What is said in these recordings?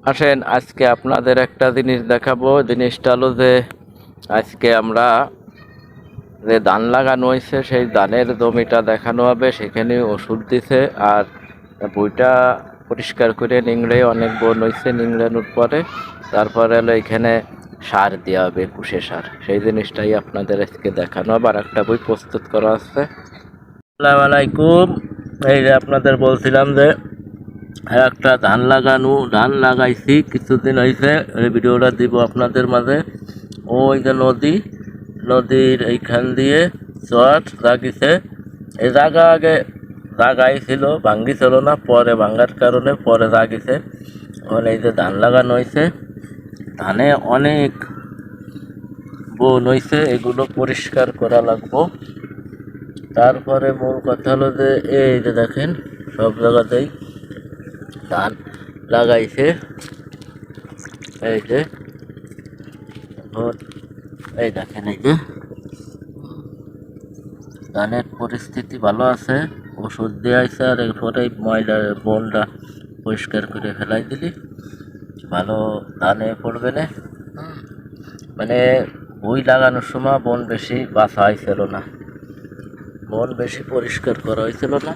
আসেন আজকে আপনাদের একটা জিনিস দেখাবো। জিনিসটা হলো যে আজকে আমরা যে ধান লাগানো হয়েছে সেই ধানের জমিটা দেখানো হবে। সেখানে ওষুধ দিছে আর বইটা পরিষ্কার করে নিংড়ে অনেক বন হয়েছে। নিংড়ানোর পরে তারপরে হলো এখানে সার দেওয়া হবে, কুশে সার। সেই জিনিসটাই আপনাদের আজকে দেখানো হবে। আর একটা বই প্রস্তুত করা আছে। আসসালামু আলাইকুম। এই যে আপনাদের বলছিলাম যে একটা ধান লাগাইছি, কিছুদিন হয়েছে। এই ভিডিওটা দিব আপনাদের মাঝে। ওই যে নদীর এইখান দিয়ে চট লাগিছে। এই জায়গা আগে জাগাইছিল, ভাঙ্গিছিল না, পরে ভাঙ্গার কারণে পরে জাগিছে। এখন এই যে ধান লাগানো হয়েছে, ধানে অনেক বন হয়েছে, এগুলো পরিষ্কার করা লাগবো। তারপরে মূল কথা হলো যে এই যে দেখেন সব জায়গাতেই ধান লাগাইছে। এই যে এই দেখেন, এই যে ধানের পরিস্থিতি ভালো আছে, ওষুধ দেওয়া হয়েছে। আর এরপরে ময়লার বনটা পরিষ্কার করে ফেলাই দিলি ভালো ধানে পড়বে না। মানে বই লাগানোর সময় বন বেশি বাছা হয়েছিল না, বন বেশি পরিষ্কার করা হয়েছিল না।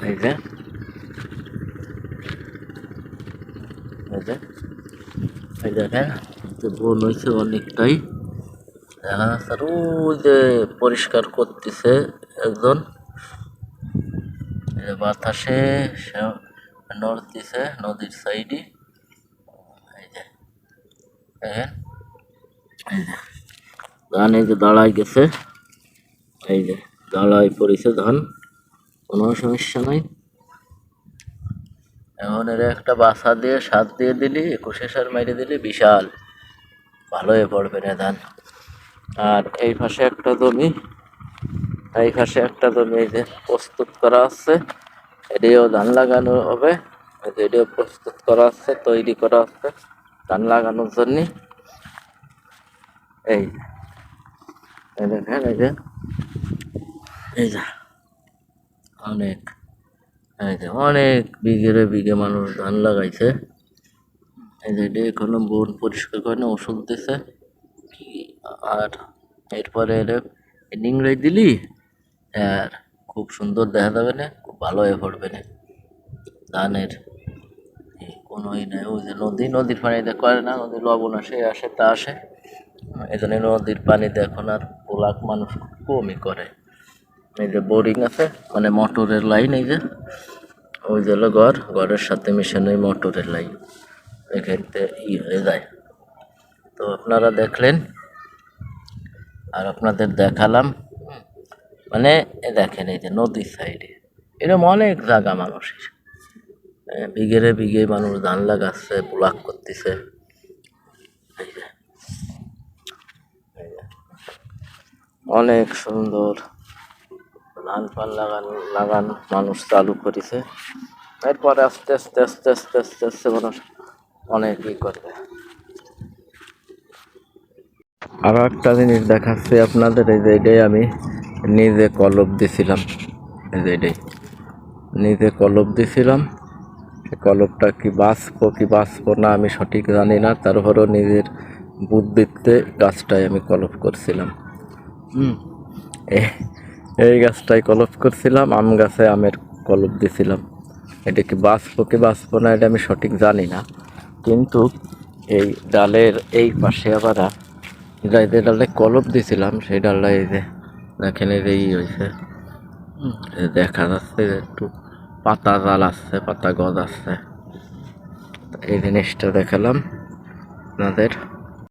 এই যে এই যে এই দেখেন বন হয়েছে অনেকটাই দেখা যাচ্ছে। আর ওই যে পরিষ্কার করতেছে একজন, বাতাসে নড়তেছে নদীর সাইডে। এই যে দেখেন, এই যে ধান এই যে দাঁড়াই গেছে, এই যে দাঁড়াই পড়েছে ধান, কোনো সমস্যা নাই। এখন এর একটা বাসা দিয়ে সার দিয়ে দিলি, 21 সার মাইরে দিলি, বিশাল ভালো হয়ে পড়বে না ধান। আর এই পাশে একটা জমি, এই পাশে একটা জমি এই যে প্রস্তুত করা আছে, এটাও ধান লাগানো হবে। এটাও প্রস্তুত করা আছে, তৈরি করা আছে ধান লাগানোর জন্য। এই দেখেন, এই যে এই যে অনেক, এই যে অনেক বিঘে মানুষ ধান লাগাইছে। এই যে এটা এখনো বন পরিষ্কার করে না, ওষুধ দিছে। আর এরপরে নিংড়াই দিলি আর খুব সুন্দর দেখা যাবে না, খুব ভালো হয়ে পড়বে না ধানের। কোনো নেই। ওই যে নদীর পানিতে করে না, নদীর লবণ আসে আসে তা আসে। এই জন্য নদীর পানিতে এখন আর পোলাক মানুষ কমই করে। এই যে বোরিং আছে, মানে মোটরের লাইন, এই যে ওই যে হলো ঘরের সাথে মিশানো মোটরের লাইন, এখানতে হয়ে যায়। তো আপনারা দেখলেন আর আপনাদের দেখালাম। মানে দেখেন এই যে নদীর সাইডে এরকম অনেক জায়গা মানুষের, বিঘে মানুষ ধান লাগাচ্ছে, ব্লক করতেছে। অনেক সুন্দর ধান পান লাগানো মানুষ চালু করেছে। এরপরে আস্তে আস্তে আস্তে আস্তে আস্তে আস্তে মানুষ অনেক করবে। আরো একটা জিনিস দেখাচ্ছি আপনাদের। এই যে এটাই আমি নিজে কলপ দিছিলাম, এই যে এটাই নিজে কলপ দিছিলাম। কলপটা কি বাঁচবো না আমি সঠিক জানি না, তারপরেও নিজের বুদ্ধিতে গাছটাই আমি কলপ করছিলাম। এই গাছটাই কলপ করছিলাম, আম গাছে আমের কলপ দিছিলাম। এটা কি বাঁচবো না এটা আমি সঠিক জানি না, কিন্তু এই ডালের এই পাশে আবার যে ডালে কলপ দিছিলাম সেই ডালটা এই যে দেখেন, এই হয়েছে, দেখা যাচ্ছে একটু পাতা জাল আসছে, পাতা গজ আসছে। এই জিনিসটা দেখালাম আপনাদের।